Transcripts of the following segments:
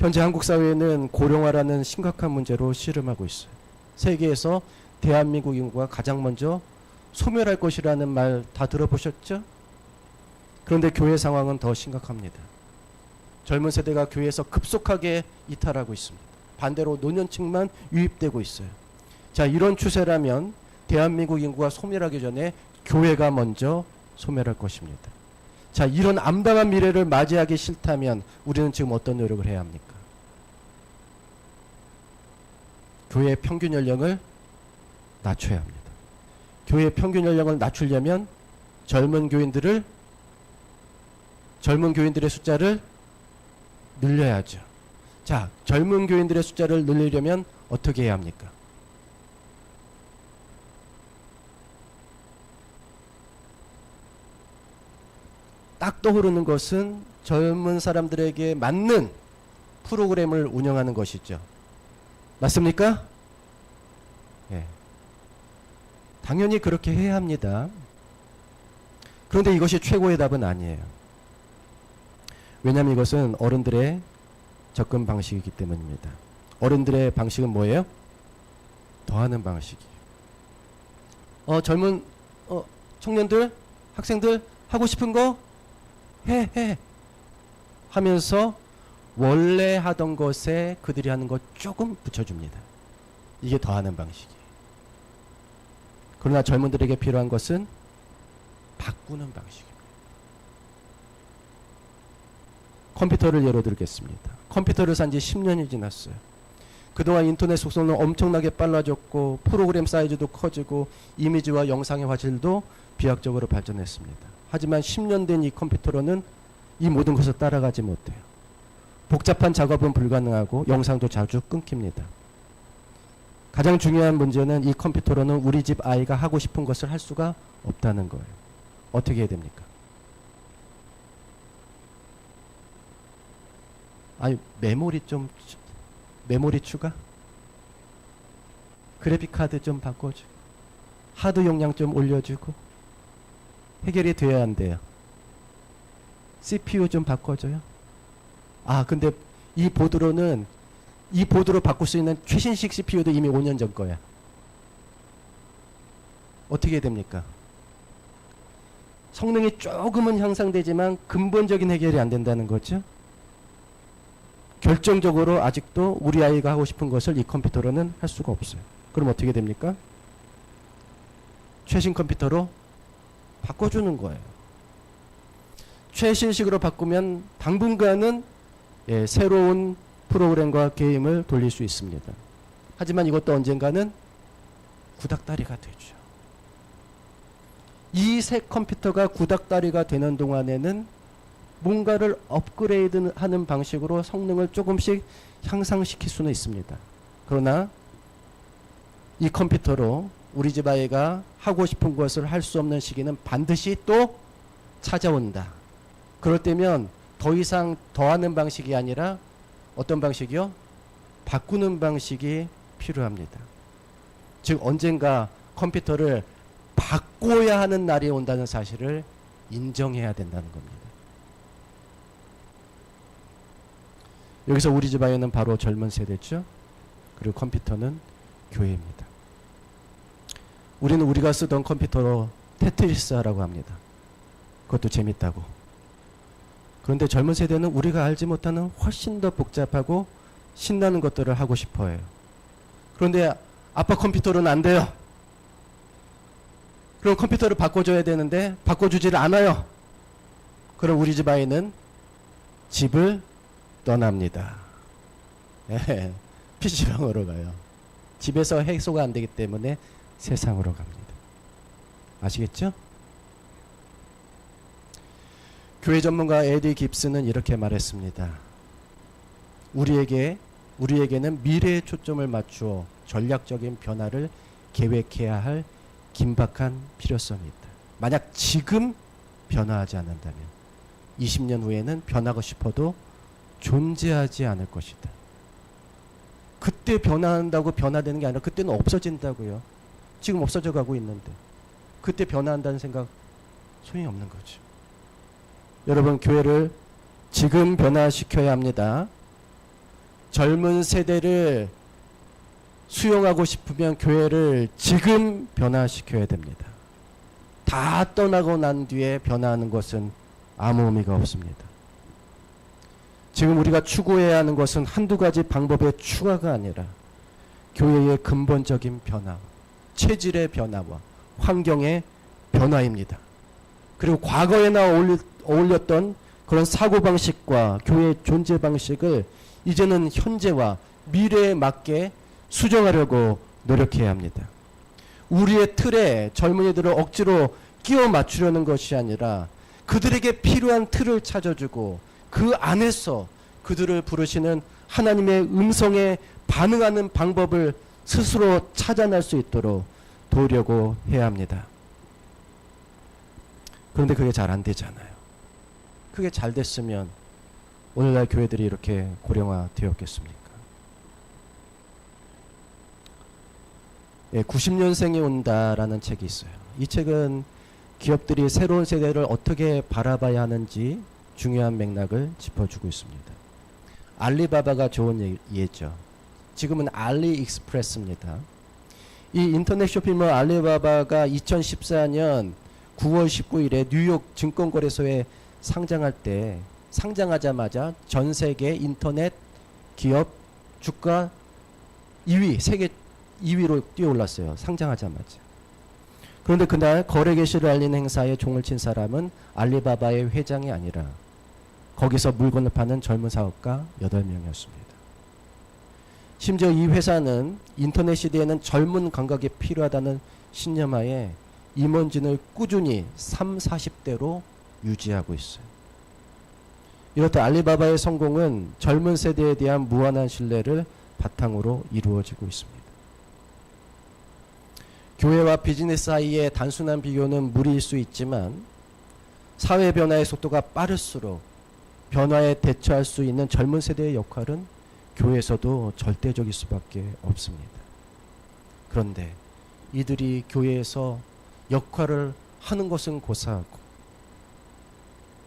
현재 한국 사회는 고령화라는 심각한 문제로 씨름하고 있어요. 세계에서 대한민국 인구가 가장 먼저 소멸할 것이라는 말 다 들어보셨죠? 그런데 교회 상황은 더 심각합니다. 젊은 세대가 교회에서 급속하게 이탈하고 있습니다. 반대로 노년층만 유입되고 있어요. 자, 이런 추세라면 대한민국 인구가 소멸하기 전에 교회가 먼저 소멸할 것입니다. 자, 이런 암담한 미래를 맞이하기 싫다면 우리는 지금 어떤 노력을 해야 합니까? 교회의 평균 연령을 낮춰야 합니다. 교회의 평균 연령을 낮추려면 젊은 교인들의 숫자를 늘려야죠. 자, 젊은 교인들의 숫자를 늘리려면 어떻게 해야 합니까? 딱 떠오르는 것은 젊은 사람들에게 맞는 프로그램을 운영하는 것이죠. 맞습니까? 예. 당연히 그렇게 해야 합니다. 그런데 이것이 최고의 답은 아니에요. 왜냐하면 이것은 어른들의 접근 방식이기 때문입니다. 어른들의 방식은 뭐예요? 더하는 방식이에요. 젊은 청년들, 학생들 하고 싶은 거 해 하면서 원래 하던 것에 그들이 하는 것 조금 붙여줍니다. 이게 더하는 방식이에요. 그러나 젊은들에게 필요한 것은 바꾸는 방식입니다. 컴퓨터를 예로 들겠습니다. 컴퓨터를 산 지 10년이 지났어요. 그동안 인터넷 속성은 엄청나게 빨라졌고 프로그램 사이즈도 커지고 이미지와 영상의 화질도 비약적으로 발전했습니다. 하지만 10년 된 이 컴퓨터로는 이 모든 것을 따라가지 못해요. 복잡한 작업은 불가능하고 영상도 자주 끊깁니다. 가장 중요한 문제는 이 컴퓨터로는 우리 집 아이가 하고 싶은 것을 할 수가 없다는 거예요. 어떻게 해야 됩니까? 아니, 메모리 추가? 그래픽 카드 좀 바꿔주고 하드 용량 좀 올려주고 해결이 돼야 한대요. CPU 좀 바꿔줘요. 근데 이 보드로 바꿀 수 있는 최신식 CPU도 이미 5년 전 거야. 어떻게 해야 됩니까? 성능이 조금은 향상되지만 근본적인 해결이 안 된다는 거죠. 결정적으로 아직도 우리 아이가 하고 싶은 것을 이 컴퓨터로는 할 수가 없어요. 그럼 어떻게 됩니까? 최신 컴퓨터로 바꿔주는 거예요. 최신식으로 바꾸면 당분간은 새로운 프로그램과 게임을 돌릴 수 있습니다. 하지만 이것도 언젠가는 구닥다리가 되죠. 이 새 컴퓨터가 구닥다리가 되는 동안에는 뭔가를 업그레이드하는 방식으로 성능을 조금씩 향상시킬 수는 있습니다. 그러나 이 컴퓨터로 우리 집 아이가 하고 싶은 것을 할 수 없는 시기는 반드시 또 찾아온다. 그럴 때면 더 이상 더하는 방식이 아니라 어떤 방식이요? 바꾸는 방식이 필요합니다. 즉 언젠가 컴퓨터를 바꿔야 하는 날이 온다는 사실을 인정해야 된다는 겁니다. 여기서 우리 집 아이는 바로 젊은 세대죠. 그리고 컴퓨터는 교회입니다. 우리는 우리가 쓰던 컴퓨터로 테트리스 하라고 합니다. 그것도 재밌다고. 그런데 젊은 세대는 우리가 알지 못하는 훨씬 더 복잡하고 신나는 것들을 하고 싶어 해요. 그런데 아빠 컴퓨터로는 안 돼요. 그럼 컴퓨터를 바꿔줘야 되는데 바꿔주지를 않아요. 그럼 우리 집 아이는 집을 떠납니다. PC방으로 가요. 집에서 해소가 안 되기 때문에 세상으로 갑니다. 아시겠죠? 교회 전문가 에디 깁스는 이렇게 말했습니다. 우리에게는 미래에 초점을 맞추어 전략적인 변화를 계획해야 할 긴박한 필요성이 있다. 만약 지금 변화하지 않는다면 20년 후에는 변하고 싶어도 존재하지 않을 것이다. 그때 변화한다고 변화되는 게 아니라 그때는 없어진다고요. 지금 없어져 가고 있는데 그때 변화한다는 생각 소용이 없는 거죠. 여러분, 교회를 지금 변화시켜야 합니다. 젊은 세대를 수용하고 싶으면 교회를 지금 변화시켜야 됩니다. 다 떠나고 난 뒤에 변화하는 것은 아무 의미가 없습니다. 지금 우리가 추구해야 하는 것은 한두 가지 방법의 추가가 아니라 교회의 근본적인 변화, 체질의 변화와 환경의 변화입니다. 그리고 과거에나 어울렸던 그런 사고방식과 교회의 존재 방식을 이제는 현재와 미래에 맞게 수정하려고 노력해야 합니다. 우리의 틀에 젊은이들을 억지로 끼워 맞추려는 것이 아니라 그들에게 필요한 틀을 찾아주고 그 안에서 그들을 부르시는 하나님의 음성에 반응하는 방법을 스스로 찾아낼 수 있도록 도우려고 해야 합니다. 그런데 그게 잘 안 되잖아요. 그게 잘 됐으면 오늘날 교회들이 이렇게 고령화되었겠습니까? 90년생이 온다라는 책이 있어요. 이 책은 기업들이 새로운 세대를 어떻게 바라봐야 하는지 중요한 맥락을 짚어주고 있습니다. 알리바바가 좋은 예죠. 지금은 알리익스프레스입니다. 이 인터넷 쇼핑몰 알리바바가 2014년 9월 19일에 뉴욕 증권거래소에 상장하자마자 전 세계 인터넷 기업 주가 2위, 세계 2위로 뛰어올랐어요. 상장하자마자. 그런데 그날 거래 개시를 알린 행사에 종을 친 사람은 알리바바의 회장이 아니라 거기서 물건을 파는 젊은 사업가 8명이었습니다. 심지어 이 회사는 인터넷 시대에는 젊은 감각이 필요하다는 신념하에 임원진을 꾸준히 40대로 유지하고 있어요. 이렇듯 알리바바의 성공은 젊은 세대에 대한 무한한 신뢰를 바탕으로 이루어지고 있습니다. 교회와 비즈니스 사이의 단순한 비교는 무리일 수 있지만 사회 변화의 속도가 빠를수록 변화에 대처할 수 있는 젊은 세대의 역할은 교회에서도 절대적일 수밖에 없습니다. 그런데 이들이 교회에서 역할을 하는 것은 고사하고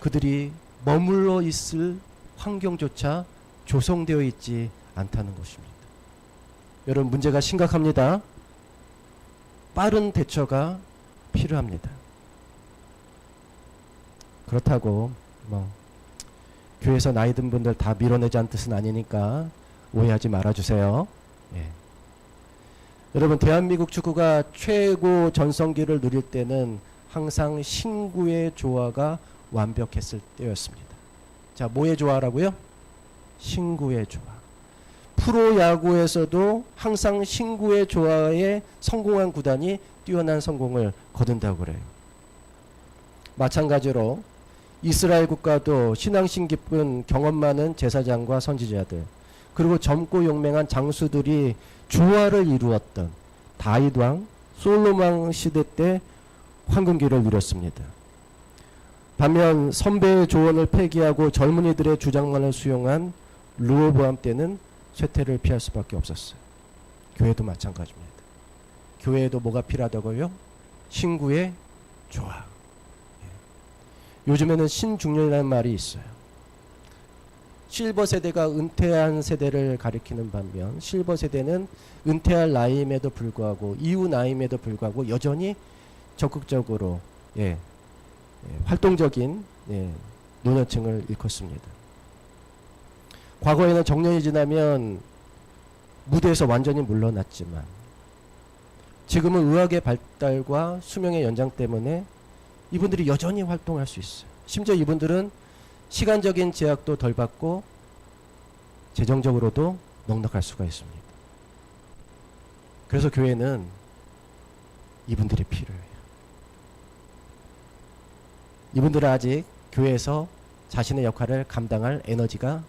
그들이 머물러 있을 환경조차 조성되어 있지 않다는 것입니다. 여러분, 문제가 심각합니다. 빠른 대처가 필요합니다. 그렇다고 교회에서 나이 든 분들 다 밀어내자는 뜻은 아니니까 오해하지 말아주세요. 예. 여러분, 대한민국 축구가 최고 전성기를 누릴 때는 항상 신구의 조화가 완벽했을 때였습니다. 자, 뭐의 조화라고요? 신구의 조화. 프로야구에서도 항상 신구의 조화에 성공한 구단이 뛰어난 성공을 거둔다고 그래요. 마찬가지로 이스라엘 국가도 신앙심 깊은 경험 많은 제사장과 선지자들, 그리고 젊고 용맹한 장수들이 조화를 이루었던 다윗 왕, 솔로몬 시대 때 황금기를 누렸습니다. 반면 선배의 조언을 폐기하고 젊은이들의 주장만을 수용한 르호보암 때는 쇠퇴를 피할 수밖에 없었어요. 교회도 마찬가지입니다. 교회에도 뭐가 필요하다고요? 신구의 조화. 요즘에는 신중년이라는 말이 있어요. 실버 세대가 은퇴한 세대를 가리키는 반면 실버 세대는 은퇴할 나이임에도 불구하고 이후 나이임에도 불구하고 여전히 적극적으로 활동적인 노년층을 일컫습니다. 과거에는 정년이 지나면 무대에서 완전히 물러났지만 지금은 의학의 발달과 수명의 연장 때문에 이분들이 여전히 활동할 수 있어요. 심지어 이분들은 시간적인 제약도 덜 받고 재정적으로도 넉넉할 수가 있습니다. 그래서 교회는 이분들이 필요해요. 이분들은 아직 교회에서 자신의 역할을 감당할 에너지가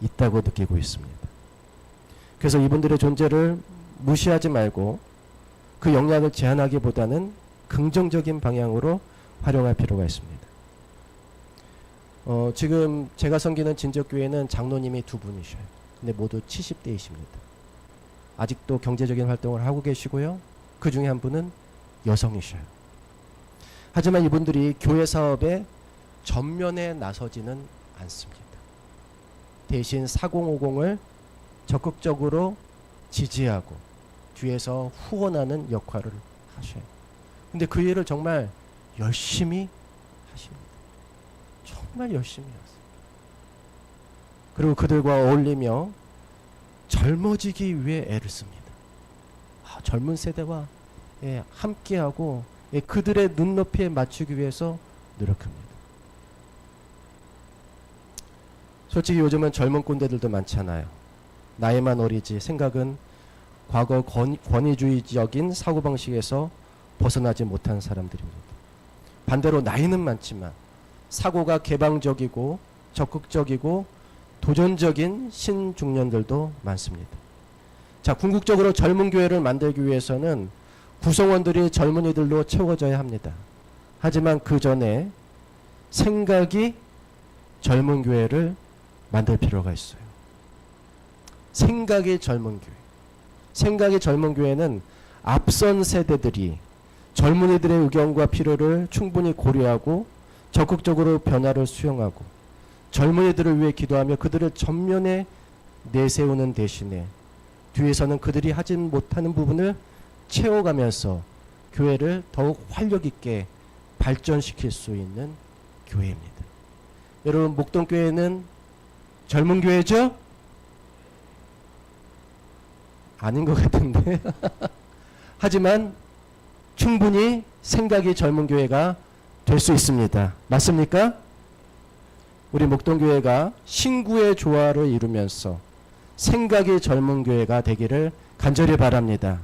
있다고 느끼고 있습니다. 그래서 이분들의 존재를 무시하지 말고 그 역량을 제한하기보다는 긍정적인 방향으로 활용할 필요가 있습니다. 지금 제가 섬기는 진적교회는 장로님이 2분이셔요. 근데 모두 70대이십니다. 아직도 경제적인 활동을 하고 계시고요. 그 중에 한 분은 여성이셔요. 하지만 이분들이 교회 사업에 전면에 나서지는 않습니다. 대신 4050을 적극적으로 지지하고 뒤에서 후원하는 역할을 하셔요. 근데 그 일을 정말 열심히 하십니다. 정말 열심히 하세요. 그리고 그들과 어울리며 젊어지기 위해 애를 씁니다. 젊은 세대와 함께하고 그들의 눈높이에 맞추기 위해서 노력합니다. 솔직히 요즘은 젊은 꼰대들도 많잖아요. 나이만 어리지 생각은 과거 권위주의적인 사고방식에서 벗어나지 못한 사람들입니다. 반대로 나이는 많지만 사고가 개방적이고 적극적이고 도전적인 신중년들도 많습니다. 자, 궁극적으로 젊은 교회를 만들기 위해서는 구성원들이 젊은이들로 채워져야 합니다. 하지만 그 전에 생각이 젊은 교회를 만들 필요가 있어요. 생각이 젊은 교회. 생각이 젊은 교회는 앞선 세대들이 젊은이들의 의견과 필요를 충분히 고려하고 적극적으로 변화를 수용하고 젊은이들을 위해 기도하며 그들을 전면에 내세우는 대신에 뒤에서는 그들이 하지 못하는 부분을 채워가면서 교회를 더욱 활력 있게 발전시킬 수 있는 교회입니다. 여러분, 목동교회는 젊은 교회죠? 아닌 것 같은데. 하지만 충분히 생각이 젊은 교회가 될 수 있습니다. 맞습니까? 우리 목동교회가 신구의 조화를 이루면서 생각이 젊은 교회가 되기를 간절히 바랍니다.